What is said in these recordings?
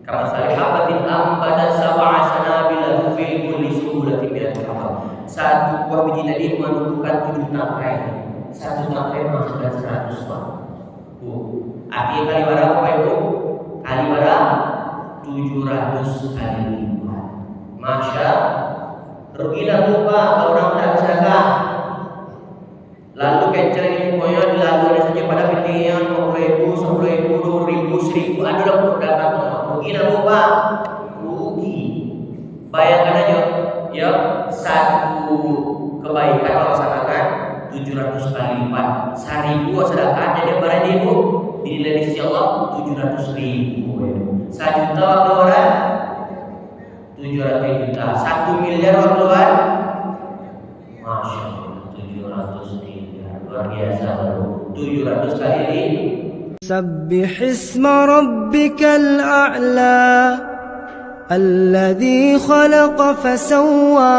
Kama habatin ambatat sab'a sanabila fi kulli sumbulatin mi'atu habah. Satu buah biji tadi menumbuhkan 7 tangkai. Satu tangkai menghasilkan 100 buah. Artinya kali berapa Bapak Ibu? Kali berapa? 700 kali lipat. Masya rugilah lupa kalau orang tak sedekah. Lalu kencang ini pokoknya dilakukan saja pada petian 50.000, 10.000, 2.000, 1.000. Adalah pedagang rugilah lupa. Rugi. Bayangkan aja, ya satu kebaikan melaksanakan 700 kali lipat. 1.000 sedekahnya dia berani Ibu dinilai di sisi Allah 700.000. 1 juta keluaran 700 juta. 1 miliar keluar, masya Allah 700 miliar. Luar biasa baru 700 kali ini. Sabbih isma rabbikal a'la alladhi khalaqa fasawwa.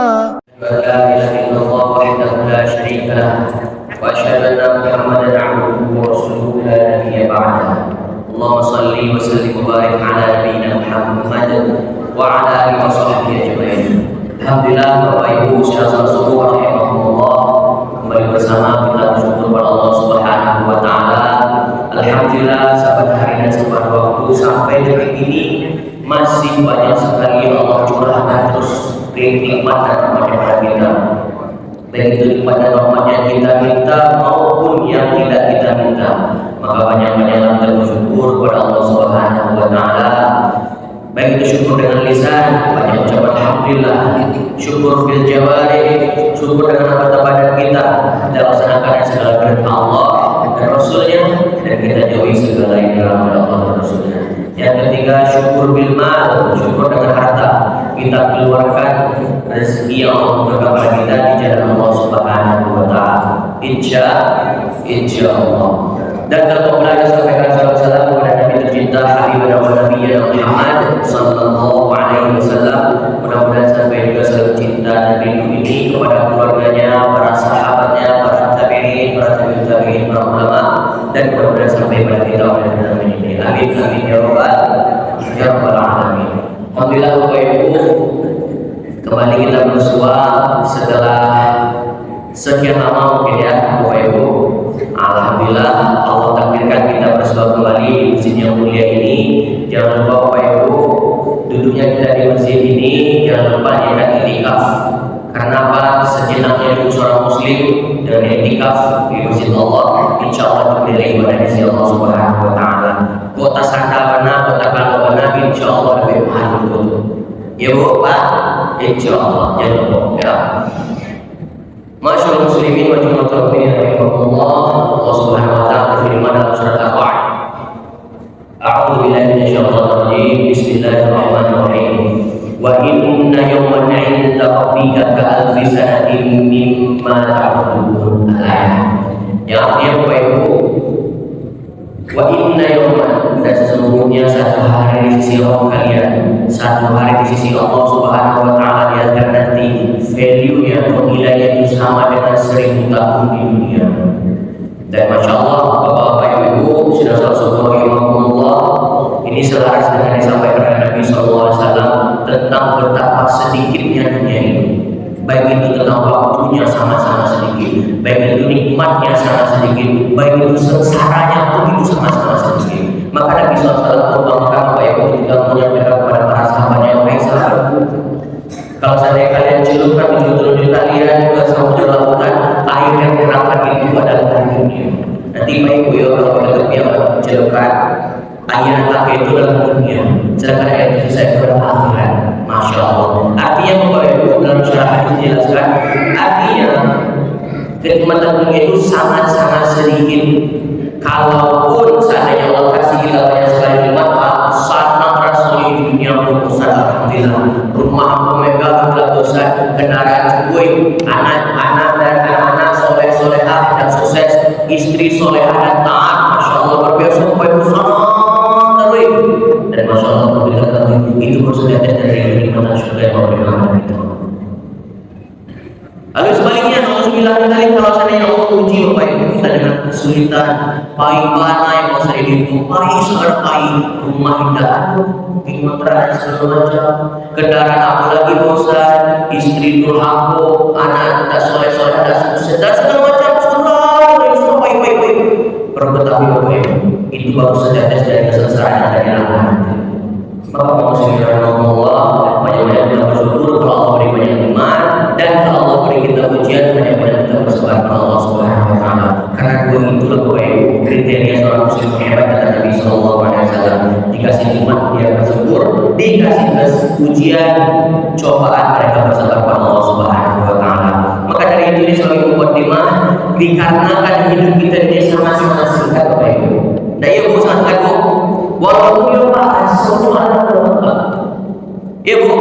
La ilaha illallah wahdahu la syarika lah wa asyhadu anna Muhammadan 'abduhu wa rasuluhu la nabiyya ba'dahu. Allahumma shalli wa sallim wa barik ala nabiyyina Muhammad wa ala alihi wa sahbihi ajma'in. Alhamdulillah Bapak Ibu saudara subuh rahimahumullah, kembali bersama kita bersyukur kepada Allah Subhanahu wa taala. Alhamdulillah sahabat hari dan sahabat waktu sampai detik ini masih banyak sekali Allah curahkan terus nikmat dan rahmatnya pada kita. Baik itu nikmat dan rahmatnya kita minta maupun yang tidak kita minta. Maka banyak-banyaklah kita bersyukur kepada Allah Subhanahu wa taala. Baik itu syukur dengan lisan, banyak ucapan alhamdulillah, syukur bil jawarih, syukur dengan anggota badan kita, kita laksanakan segala perintah Allah dan Rasulnya, dan kita jauhi segala yang dilarang oleh Allah dan Rasulnya. Yang ketiga, syukur bil mal, syukur dengan harta kita keluarkan rezeki yang Allah berikan kepada kita di jalan Allah Subhanahu wa taala. Insya Allah. Dan kalau mulai sampaikan salam kepada Nabi tercinta Habibina wa Nabiyyina Muhammad sallallahu alaihi wasallam. Mudah-mudahan sampai juga salam cinta Nabi ini kepada keluarganya, para sahabatnya, para tabi'in, para tabi'in, para ulama, dan mudah-mudahan sampai pada kita pada zaman ini. Amin amin ya rabbal alamin. Alhamdulillah Bapak Ibu, kembali kita bersua setelah sekian lama mungkin ya Bapak Ibu. Alhamdulillah Allah takdirkan kita bersua kembali di masjid yang mulia ini. Jangan lupa Bapak Ibu, duduknya kita di masjid ini jangan lupa niatkan i'tikaf. Karena apa? Sejenaknya itu seorang muslim dengan i'tikaf di masjid Allah, insya Allah diberi ibadah di sisi Allah Subhanahu wa taala. Kota Sandabana, kota Kalabana, insya Allah lebih mahal betul. Ya Bu, Pak, insya Allah jangan lupa ya. Masyaallah muslimin wa jamaah rahimahumullah. Allah Subhanahu wa taala berfirman dalam surat Al-A'raf. A'udzu billahi minasyaitonir rajim. Bismillahirrahmanirrahim. Wa inna yawman 'inda rabbika ka'alfi sanatin mimma ta'udun. Yang artinya Bapak Ibu, wa inna yawman, dan sesungguhnya satu hari di sisi Allah kalian, satu hari di sisi Allah Subhanahu wa taala di akhirat nanti value-nya atau nilainya itu sama dengan 1000 tahun di dunia. Dan masya Allah Bapak-bapak Ibu sudah saudara-saudara, ini selaras dengan yang disampaikan oleh Nabi SAW tentang betapa sedikitnya dunia ini. Baik itu tentang waktunya sama-sama sedikit, baik itu nikmatnya sangat sedikit, baik itu sengsaranya pun itu sama-sama sedikit. Maka Nabi SAW mengumpamakan Bapak Ibu ketika menyampaikan kepada para sahabatnya, wahai sahabatku, kalau seandainya kalian celupkan di tujuh kalian ke samudra lautan, air yang terangkat itu adalah dunia. Nanti Bapak Ibu ya kalau kita terbiasa celupkan air yang terangkat itu adalah dunia, sedangkan air itu saya kepada akhirat. Masya Allah. Artinya Bapak Ibu dalam syarah hadis dijelaskan, artinya kenikmatan dunia itu sangat-sangat sedikit. Kalaupun seandainya Allah kasih kita banyak sekali nikmat, sangat rasul di dunia berusaha alhamdulillah. Rumah megah besar, kendaraan gue, anak-anak dan anak-anak soleh-solehah dan sukses, istri solehah dan taat. Masya Allah luar biasa Bapak Ibu sangat terbaik. Dan masya Allah itu bersedia dari kenikmatan surga yang Allah berikan kepada kita. Lalu sebaliknya, alhamdulillah tadi kalau seandainya Allah uji Bapak Ibu kita dengan kesulitan, baik mana yang mau saya itu baik sangat baik, rumah indah, kontrak segala macam, kendaraan apalagi bosan, istri durhaka, anak tak soleh-soleh, tak sedar segala macam, semua baik-baik. Perlu ketahui baik, itu baru sejajar dari kesengsaraan yang ada di dalam hati. Maka maksudnya Allah banyak-banyak kita bersyukur kalau Allah beri banyak iman, dan kalau Allah beri kita ujian banyak-banyak kita bersabar kepada Allah Subhanahu Wa Taala. Karena dua itulah kriteria seorang muslim hebat kata Nabi Sallallahu Alaihi Wasallam. Dikasih nikmat dia bersyukur, dikasih ujian cobaan mereka bersabar kepada Allah Subhanahu Wa Taala. Maka dari itu ini sebagai mukadimah, dikarenakan hidup kita ini sangat-sangat singkat Bapak Ibu. Dan ia Bu sangat singkat walaupun ya Pak rasanya ada ya Bu,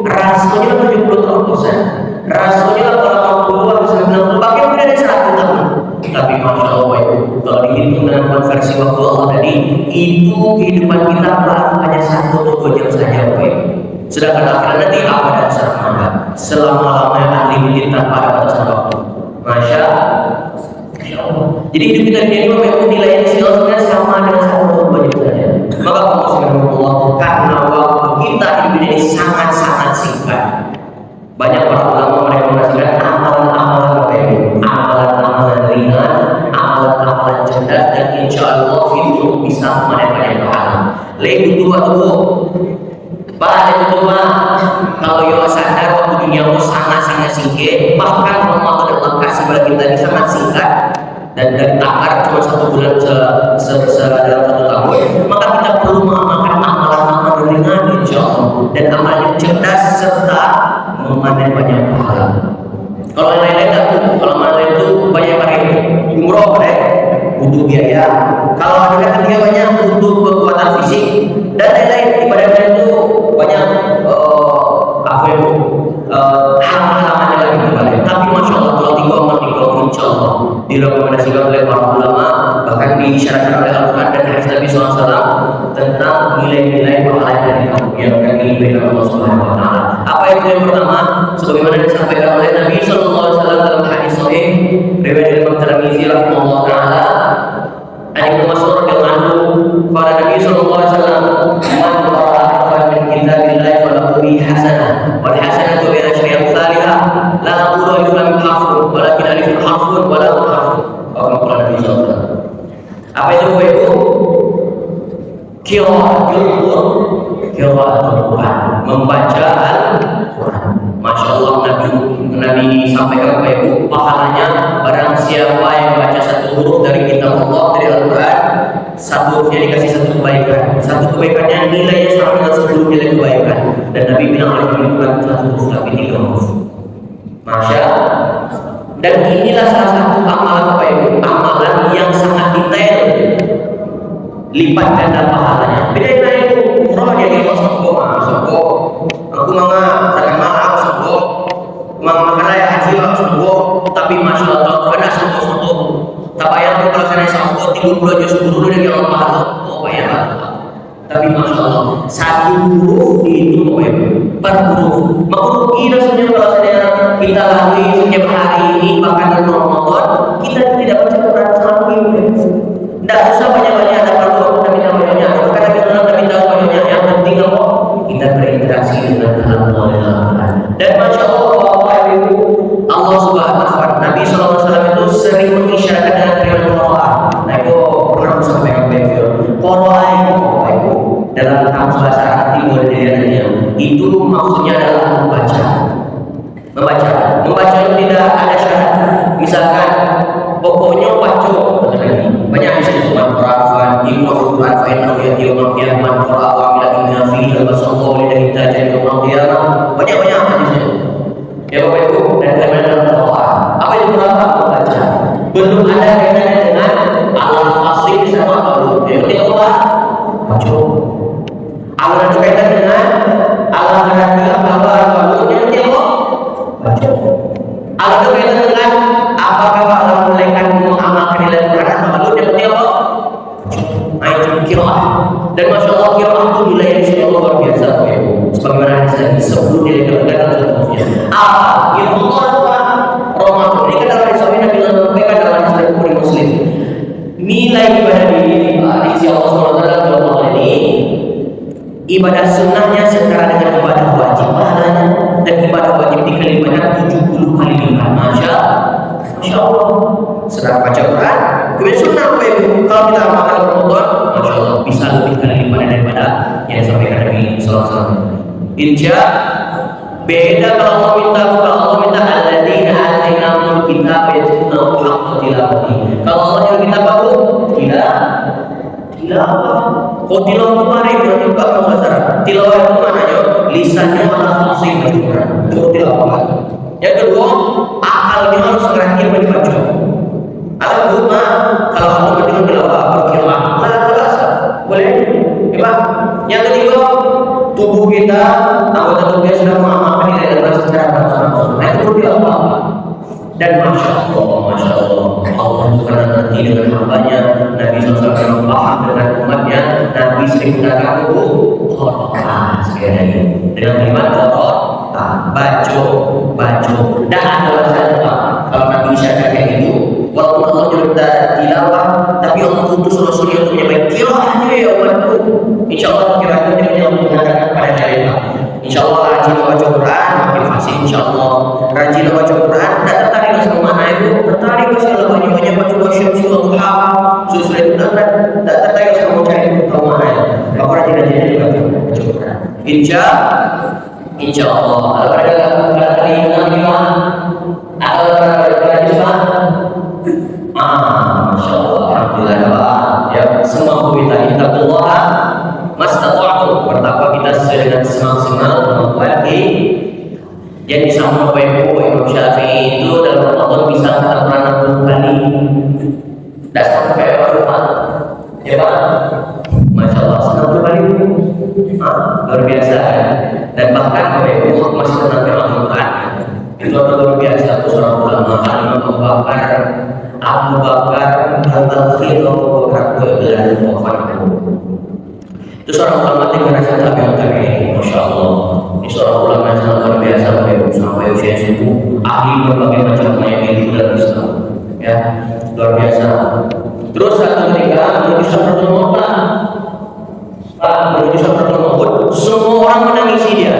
rasanya 70 tahun bosan, rasanya kalau 80 bisa 60, bahkan tidak ada 100 tahun. Tapi Masya Allah Bapak Ibu, kalau dihitung dengan konversi waktu Allah tadi, itu kehidupan kita baru hanya 1 atau 2 jam saja Bapak Ibu. Sedangkan akhirat nanti abad sarmada, selama-lamanya unlimited tanpa ada batasan waktu. Masya Allah. Jadi hidup kita ini Bapak Ibu nilainya di sini sebenarnya sama dengan 1 atau 2 jam saja. Maka Allah karena waktu kita hidup ini sangat-sangat singkat. Banyak para ulama merekomendasikan amalan-amalan Bapak Ibu, amalan-amalan ringan, amalan-amalan cerdas, dan insya Allah itu bisa memanen banyak pahala. Lebih tua tuh, banyak tua. Kalau yo sadar waktu dunia sangat-sangat singkat, bahkan Ramadan Allah kasih bagi kita ini sangat singkat. Dan dari takar cuma 1 bulan dalam 1 tahun, maka kita perlu mengamalkan amalan-amalan ringan insya Allah, dan amalan yang cerdas serta memanen banyak pahala. Kalau yang lain-lain kalau amalan lain itu banyak pakai umroh butuh biaya. Kalau ada kata dia banyak butuh kekuatan fisik dan lain-lain. Ibadah itu banyak hal-hal yang lain. Tapi Masya Allah kalau 3 amal insya Allah direkomendasikan oleh para ulama, bahkan disyaratkan oleh Al-Quran dan hadis Nabi SAW tentang nilai-nilai pahala yang akan diberi oleh Allah Subhanahu Wa Taala. Apa itu yang pertama? Sebagaimana disampaikan oleh Nabi SAW dalam hadis Sahih riwayat Imam Tirmidzi rahimahullah taala, dari Ibnu Mas'ud radhiyallahu anhu, qala Nabi SAW, "Man qara'a harfan min kitabillahi falahu bihi hasanah, wal hasanatu bi asyri amsalha, la aqulu alif lam mim harfun, walakin alif harfun wa lam harfun." Nabi SAW. Apa itu Bapak Ibu? Qiraatul Quran, membaca Al-Quran. Masya Allah, Nabi sampaikan Bapak Ibu, pahalanya barang siapa yang baca 1 huruf dari kitab Allah, dari Al-Quran, 1 hurufnya dikasih 1 kebaikan. 1 kebaikannya nilainya sama dengan 10 nilai kebaikan. Dan Nabi bilang Al-Quran bukan 1 huruf tapi 3 huruf. Masya Allah. Dan inilah salah satu amalan Bapak Ibu, amalan yang sangat detail, lipat ganda pahalanya. Beda dengan itu, roh jadi sombong, aku manga, saya maaf sombong, makan ayah haji sombong. Tapi Masya Allah, ada sombong. Tak bayang tuh kalau saya sombong 30 juz dulu dari Allah pahala, bayang. Tapi Masya Allah, 1 huruf itu Bapak Ibu, per huruf. Merugi rasanya kalau kita lalui setiap hari ini, bahkan dalam Ramadan kita tidak baca Quran selama ini. Tidak usah banyak-banyak ada perlu kita minta banyak-banyak, karena kita minta banyak-banyak. Yang penting apa? Kita berinteraksi dengan Al-Quran. Dan Masya Allah Bapak Ibu, Allah Subhanahu Wa Taala, Nabi SAW itu sering mengisyaratkan dengan firman Quran. Nah itu pernah sampaikan ke Quran Bapak Ibu dalam kamus bahasa Arab Timur itu maksudnya adalah membaca itu tidak ada syarat. Misalkan pokoknya baca banyak di sini Quran Iqra fa innahu ya'ti yaumal qiyamah man qara'a wa amila bima fihi al-basallahu lillahi ta'ala yaumal qiyamah. Banyak di sini. Ya Bapak Ibu, dan dalam Quran. Apa itu Quran? Membaca. Belum ada kaitannya dengan al-fasih sama al-ulum. Jadi Allah baca. Allah ada kaitan dengan Allah ada bahwa al-ulumnya nanti Allah baca. Allah ada kaitan dengan apakah Allah mulaikan mengamalkan nilai Quran atau al-ulum yang nanti Allah baca. Nah itu qiraah. Dan Masya Allah qiraah itu nilai yang disini Allah luar biasa Bapak Ibu. Sebagaimana hadis 10 nilai kebaikan dan seterusnya. Apa? Ilmu Allah Ramadan ini kan dalam hadis Nabi sampaikan dalam hadis Bukhari Muslim. nilai ibadah di sisi Allah SWT dalam Allah ini, ibadah sunnahnya setara dengan ibadah wajib pahalanya, dan ibadah wajib dikali banyak 70 kali lipat. Masya Allah. Sedang baca Quran, kemudian sunnah kalau kita amalkan Ramadan, Masya Allah bisa lebih kali lipat daripada yang disampaikan Nabi SAW. Insya beda kalau Allah minta alladzina atainahumul kitaba yatluna haqqa tilawati. Kalau Allah yang kita baru tilawah. Kau tilawah kemarin berarti bakal sasaran. Tilawah itu maknanya lisannya ala fasih Quran. Itu tilawah. Yang kedua, akalnya harus ngerti apa dibaca. Atau cuma kalau kamu betul tilawah berkiraan, malah terasa. Boleh? Ya, yang ketiga, tubuh kita, anggota tubuh kita sudah mengamalkan nilai dan secara langsung. Nah itu tilawah. Dan Masya Allah, Allah juga nanti dengan hambanya. Nabi SAW paham dengan umatnya. Nabi sering mengatakan Qur'an sekali dengan kalimat Qur'an, baca. Dan ada alasan kalau Nabi isyarat kayak gitu. Walaupun Allah juga tilawah, tapi Allah utus Rasul yang punya baik tilawah aja ya umatku. Insya Allah kira-kira yang mengatakan pada hari ini. Insya Allah rajin baca Quran makin fasih. Insya Allah rajin baca Quran dan tertarik sama mana itu, tertarik sama banyak baca surah duha, surah itu dan tertarik sama cari tahu mana. Maka rajin baca Quran. Insya Allah. Kalau ada kali lima, atau ada Islam, Masya Allah, alhamdulillah. Ya semua kita Allah. Mastata'tu, bertakwa kita sesuai dengan semaksimal kemampuan. Jadi sama Bapak Ibu Imam Syafi'i itu dalam Ramadan bisa khatam 60 kali. Dan sampai berapa? Ya Pak? Masya Allah, 60 kali. Luar biasa ya. Dan bahkan Bapak Ibu masih menangkan Al-Quran. Itu luar biasa. Itu seorang ulama Abu Bakar Al-Bakir Abu Bakar itu seorang ulama generasi tabi'in, Masya Allah. Ini seorang ulama yang sangat luar biasa, sampai usia subuh, ahli berbagai macam ilmu dalam Islam, ya luar biasa. Terus satu ketika menuju Sakratul Maut, menuju Sakratul Maut, semua orang menangisi dia,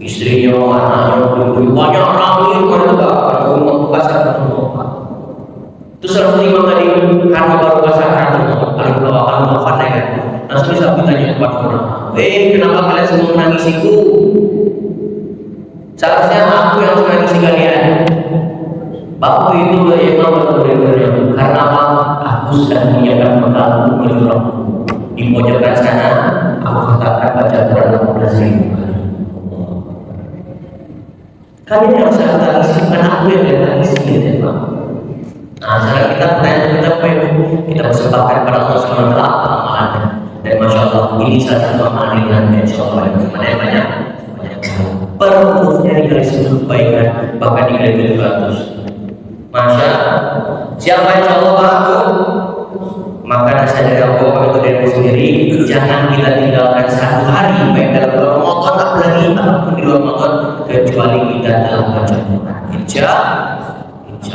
istrinya, anaknya, banyak orang yang menegakkan membuka Sakratul Maut. Terus orang imam tadi karena baru Sakratul Maut, paling bawah wafat kan. Langsung bisa bertanya kepada orang, kenapa kalian semua menangisiku? Seharusnya aku yang menangisi kalian. Waktu itu yang benar-benar karena apa? Aku sudah menyiapkan bekal untuk di pojokan sana. Aku katakan baca Quran 16.000 kali. Kalian yang saya tangisi bukan aku yang tangisi, ya Pak. Nah, sekarang kita kita persembahkan pada Allah SWT amalannya. Dan Masya Allah ini salah satu amalan yang Insya Allah banyak per hurufnya dikali 10 kebaikan, bahkan dikali 700. Masya siapa Insya Allah aku, maka sadar aku itu dirimu sendiri. Jangan kita tinggalkan satu hari baik dalam bulan Ramadan apalagi apapun di luar Ramadan kecuali kita telah baca Quran. Insya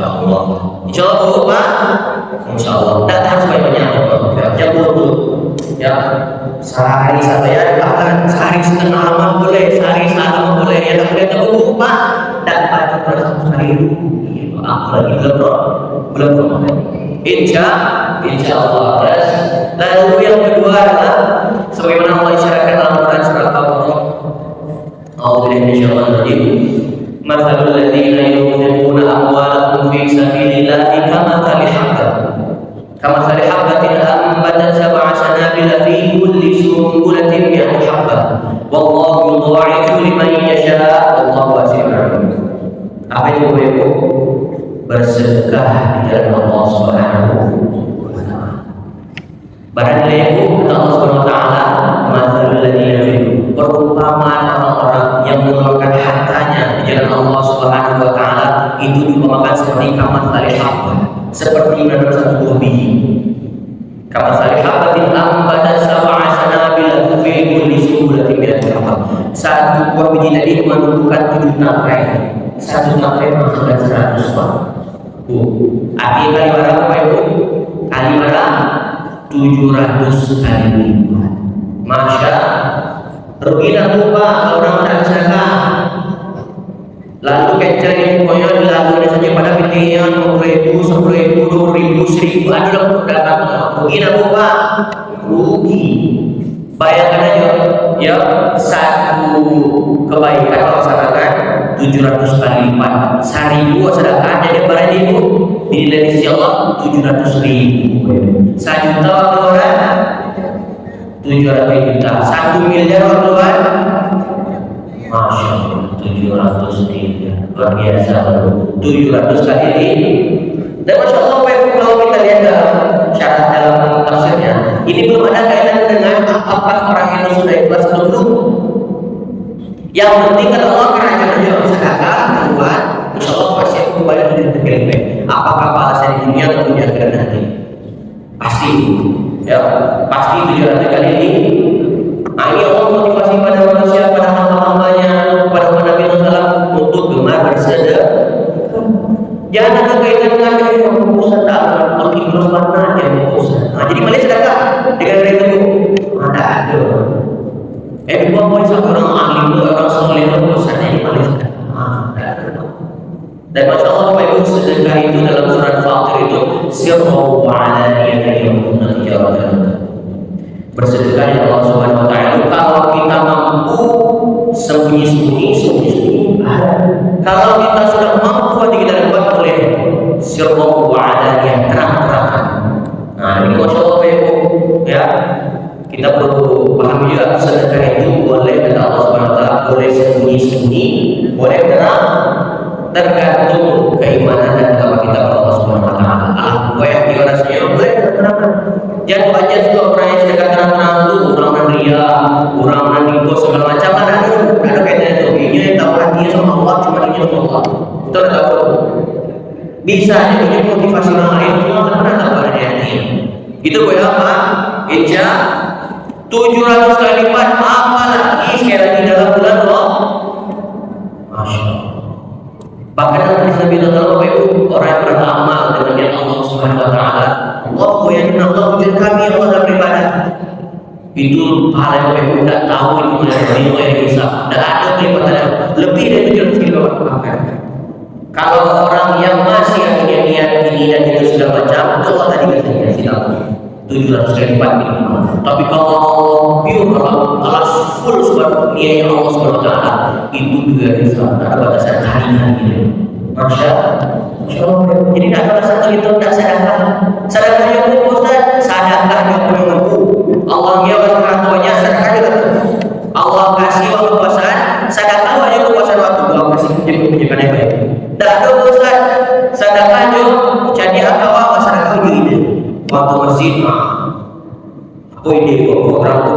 Allah Pak. Insya Allah. Dan harus banyak-banyak. Yang dulu ya sehari satu ya, bahkan sehari setengah halaman boleh, sehari setengah boleh. Ya tak boleh tahu Pak. Dan baca Quran sehari itu. Apalagi belum Ramadan. Insya Allah. Lalu yang kedua adalah sebagaimana Allah isyaratkan dalam Quran surat Al-Baqarah. A'udzubillahi minasyaitonir rajim. Mathalul ladzina yunfiquna amwalahum fi sabilillahi kamathali habbatin ambatat sab'a sanabila fi kulli sunbulatin mi'atu habbah wallahu yudha'ifu liman yasha' wallahu wasi'un 'alim. Apa itu Ibu? Bersedekah di jalan Allah Subhanahu wa taala. Barang Ibu kata Allah Subhanahu wa taala, mathalul ladzina yunfiquna, perumpamaan orang-orang yang mengeluarkan hartanya di jalan Allah Subhanahu wa taala itu diumpamakan seperti kamathali habbah, seperti menanam satu buah biji. Kamathali habbatin ambatat sab'a sanabila fi kulli sunbulatin mi'atu habbah. Satu buah biji tadi menumbuhkan 7 tangkai. Satu tangkai menghasilkan 100 buah. Artinya kali berapa Pak Ibu? kali berapa? 700 kali lipat. Masya rugi dah Pak kalau orang tak sedekah. Lalu kecil pokoknya dilakukan saja pada pintinya 50.000, 10.000, 20.000, 1.000 ada dalam dapat rugi dah Pak. Rugi. Bayangkan aja ya, satu kebaikan kalau sedekah 700 kali lipat. 1.000 sedekah jadi berapa ribu? Dinilai di sisi Allah 700.000. 1 juta orang 700 juta. 1 miliar orang, Masya Allah 700 miliar. Luar biasa 700 kali ini. Dan Masya Allah kalau kita lihat dalam syarat dalam tafsirnya, ini belum ada kaitan dengan apakah orang itu sudah ikhlas atau belum. Yang penting kata Allah kerajaan aja sedekah keluar, insya Allah pasti kembali ke kiri. Apakah balasan di dunia atau di akhirat nanti? Pasti, ya pasti 700 kali ini. Nah ini Allah motivasi pada manusia, pada hamba-hambanya, kepada umat Nabi SAW untuk gemar bersedekah. Jangan ada kaitan dengan urusan dakwah, ikhlas mana aja urusan. Nah jadi malah sedekah dengan itu ada. Bukan boleh satu orang alim, orang soleh, urusan ini malah sedekah. Dan Masya Allah Bapak Ibu, sedekah itu dalam surat Fatir itu sirru wa alaniyatan yawmuna tijaratan. Bersedekah ya Allah Subhanahu wa taala kalau kita mampu sembunyi-sembunyi. Kalau kita sudah mampu hati kita buat boleh sirru wa alaniyatan, terang-terangan. Nah, ini Masya Allah Bapak Ibu, ya. Kita perlu paham juga sedekah itu boleh kata Allah Subhanahu wa taala, boleh sembunyi-sembunyi, boleh terang. Tergantung keimanan dan ketakwaan kita kepada Allah Subhanahu wa taala. Gue yang rasanya boleh terang-terangan. Jangan baca juga orang yang sedekah terang-terangan itu orang ria, orang naniko segala macam ada kaitannya itu. Ini yang tahu hatinya sama Allah, cuma dia sama Allah. Itu ada tahu. Bisa jadi motivasi orang lain semua karena tahu ada di hatinya. Itu boleh apa? Ija 700 kali lipat, apalagi sekali lagi dalam bulan Allah. Masya Allah. Bahkan dalam Nabi Sallallahu Alaihi Wasallam orang yang beramal dengan niat Allah Subhanahu Wa Taala, Allah yang Allah wujud kami Allah dalam ibadah. Itu pahala yang tidak tahu itu dari yang bisa. Tidak ada kelipatan lebih dari 700 kali lipat. Kalau orang yang masih akhirnya niat ini dan itu sudah baca, itu Allah tadi kasih tahu 700 kali lipat. Tapi kalau Allah pure, kalau Allah full subhanahu niat Allah Subhanahu Wa Taala, itu juga bisa ada batasan hari-hari. Masya Allah. Jadi tidak ada satu itu tidak sedekah. Sedekah yang mampu Ustaz, sedekah yang mampu. Allah dia waktunya sedekah juga. Allah kasih waktu puasaan, sedekah aja puasaan waktu Allah kasih kebijakan yang baik. Tidak ada Ustaz, sedekah aja jadi apa sedekah ide. Waktu masjid aku ide program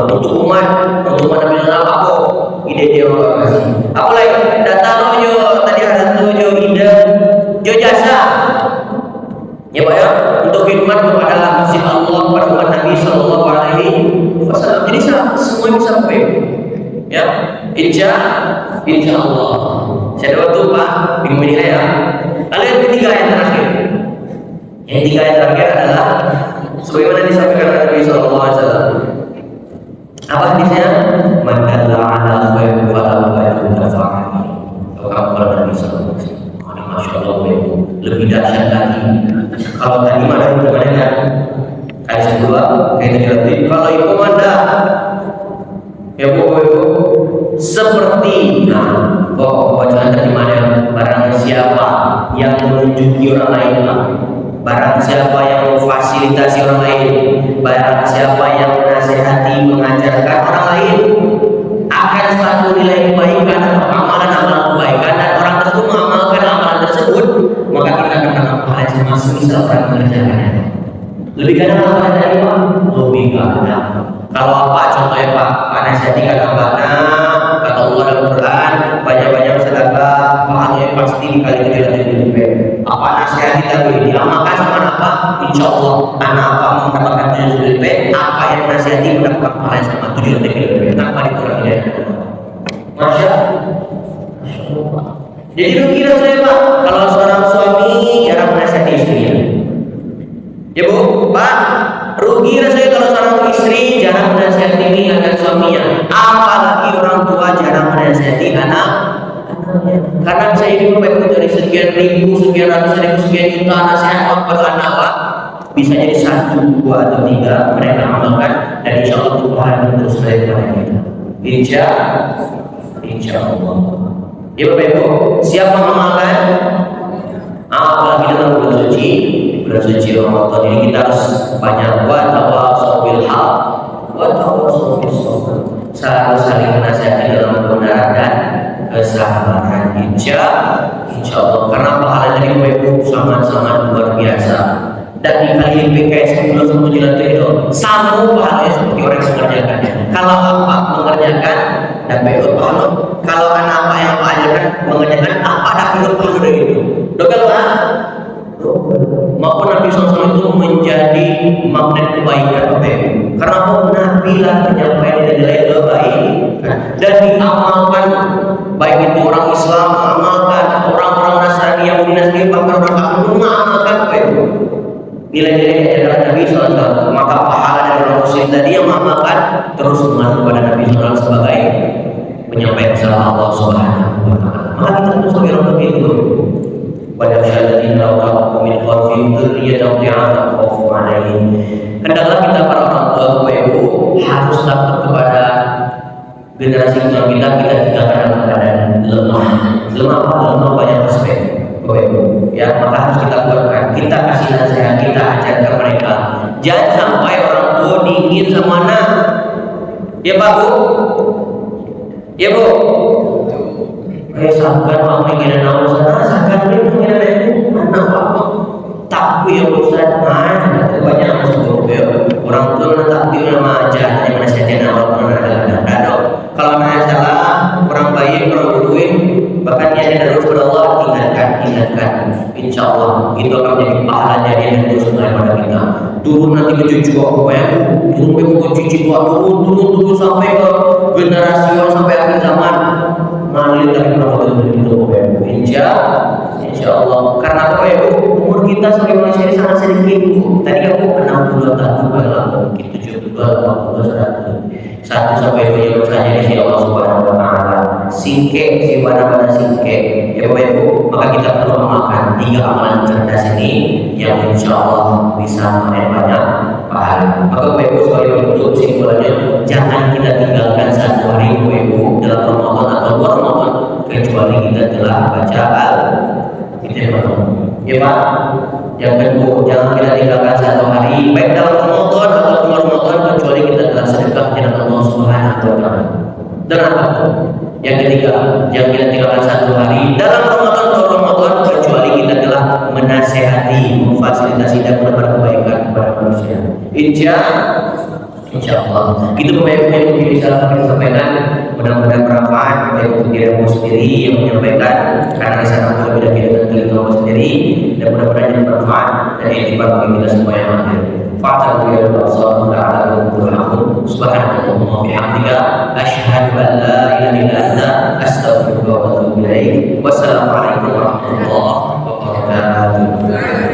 untuk umat Nabi Sallallahu apa ide dia Allah kasih. Apa lagi datang aja tadi ada tujuh ide jo jasa ya Pak ya untuk khidmat kepada masjid Allah kepada umat Nabi Sallallahu Alaihi Wasallam. Jadi semua bisa baik ya insya Allah. Saya doa tuh Pak minggu ini ya. Lalu yang ketiga yang terakhir adalah sebagaimana disampaikan oleh Nabi Sallallahu Alaihi Wasallam. Apa hadisnya? Man dalla ala khairin falahu ajrun kafa'ah. Kalau Nabi Sallallahu Alaihi Wasallam. Masya Allah, lebih dahsyat lagi. Kalau tadi mana hubungannya dengan kaitan kedua, kaitan berarti kalau itu mana? Ya bu, seperti bacaan tadi mana? Barang siapa yang menunjuki orang lain, barang siapa yang memfasilitasi orang lain, barang siapa yang menasihati, mengajarkan orang lain akan satu nilai kebaikan atau amalan-amalan kebaikan dan orang tersebut mengamalkan amalan tersebut, maka kita akan dapat pahala sama semisal orang mengerjakannya. Lebih ganda apa dari Pak? Lebih ganda. Kalau apa contohnya Pak? Nasihati kata-kata kata Allah dalam Quran, banyak-banyak sedekah, pahalanya pasti dikali 700 ribu. Apa nasihat kita ini? Diamalkan sama apa? Insya Allah, anak apa mendapatkan 700 ribu, apa yang nasihati mendapatkan pahala sama 700 ribu. Tanpa dikurangi. Masya Allah. Jadi kira saya Pak, kalau seorang suami jarang menasihati istrinya, Ya Bu, Pak, rugi rasanya kalau seorang istri jarang menasihati akan suaminya, apalagi orang tua jarang menasihati anaknya. Karena bisa jadi Bapak dari sekian ribu, sekian ratus ribu, sekian juta nasihat kepada anak, bisa jadi 1, 2, atau 3 mereka amalkan, dan insya Allah Tuhan terus dari kepada kita. Insya Allah. Ya Bapak Ibu, siap mengamalkan? Apalagi dalam bulan suci Ramadan ini kita harus banyak watawasau bil haq, watawasau bis sabr, saling menasihati dalam kebenaran dan kesabaran. Insya Allah, karena pahala dari Bapak Ibu sangat-sangat luar biasa. Dan dikali PKS 10 sama jalan itu sama pahalanya seperti orang yang mengerjakannya. Kalau apa mengerjakan dan PO pahala. Kalau anak apa yang mengajarkan mengerjakan apa ada PO pahala dari itu. Dobel Pak. Maupun Nabi SAW itu menjadi magnet kebaikan Bapak Ibu. Karena Nabi lah menyampaikan nilai kebaikan dan diamalkan, baik itu orang Islam mengamalkan, orang-orang Nasrani yang Nasrani bahkan orang kafir mengamalkan Bapak Ibu. Nilai-nilai ajaran Nabi SAW, maka pahala dari orang Muslim tadi yang mengamalkan terus mengandung pada Nabi SAW sebagai penyampaian salam Allah Subhanahu wa Ta'ala. Maka kita terus berdoa itu. Pada syahadatin Allah min khalfihim dzurriyyatan dha'afan khaufu 'alaihim. Hendaklah kita para orang tua Bapak Ibu harus takut kepada generasi kita tinggalkan dalam keadaan lemah. Lemah banyak aspek Bapak Ibu. Ya, maka harus kita kuatkan. Kita kasih nasihat, kita ajarkan mereka. Jangan sampai orang tua dingin sama anak. Ya Pak Bu. Ya Bu. Sakan apa ingin anak Ustaz, sakan ini ingin anak apa? Tapi ya Ustaz, banyak masuk orang tua tapi nama aja yang menasihati anak orang ada. Kalau anak salah, orang baik, orang berduit, bahkan dia harus berdoa ingatkan. Insya Allah itu akan menjadi pahala jariah yang terus mengalir pada kita. Turun nanti ke cucu aku turun ke cucu aku, turun sampai ke generasi orang sampai akhir zaman. Mengalir dari Ramadan itu Bapak Ibu. Insya Allah. Karena Bapak Ibu umur kita sebagai manusia ini sangat sedikit. Tadi aku 62 tahun kalau mungkin 72, 82, 100. 1 sampai 2 jam saja di sini Allah Subhanahu wa Ta'ala. Singke, si mana singke. Ya Bapak Ibu, maka kita perlu amalkan 3 amalan cerdas ini yang insya Allah bisa menaik banyak pahala. Maka Bapak Ibu sebagai bentuk kesimpulannya, jangan kita tinggalkan 1 hari Bapak Ibu dalam Ramadan atau luar Ramadan kecuali kita telah baca Al-Fatihah. Ya Pak. Yang kedua, jangan kita tinggalkan 1 hari baik dalam Ramadan atau luar Ramadan kecuali kita telah sedekah dengan Allah Subhanahu wa Ta'ala. Dan apa? Yang ketiga, jangan kita tinggalkan 1 hari dalam Ramadan atau Ramadan kecuali kita telah menasehati, memfasilitasi dan menebar kebaikan kepada manusia. Insya Allah. Itu Bapak Ibu yang bisa kita sampaikan. Mudah-mudahan bermanfaat baik untuk diri kamu sendiri yang menyampaikan, karena di sana aku lebih dekat dengan telinga kamu sendiri, dan mudah-mudahan ini bermanfaat dan itibar bagi kita semua yang hadir. Fa'tabu ya Allah Subhanahu wa ta'ala. Subhanallah bihamdika asyhadu an la ilaha illa anta astaghfiruka wa atubu ilaik. Wassalamualaikum warahmatullahi wabarakatuh.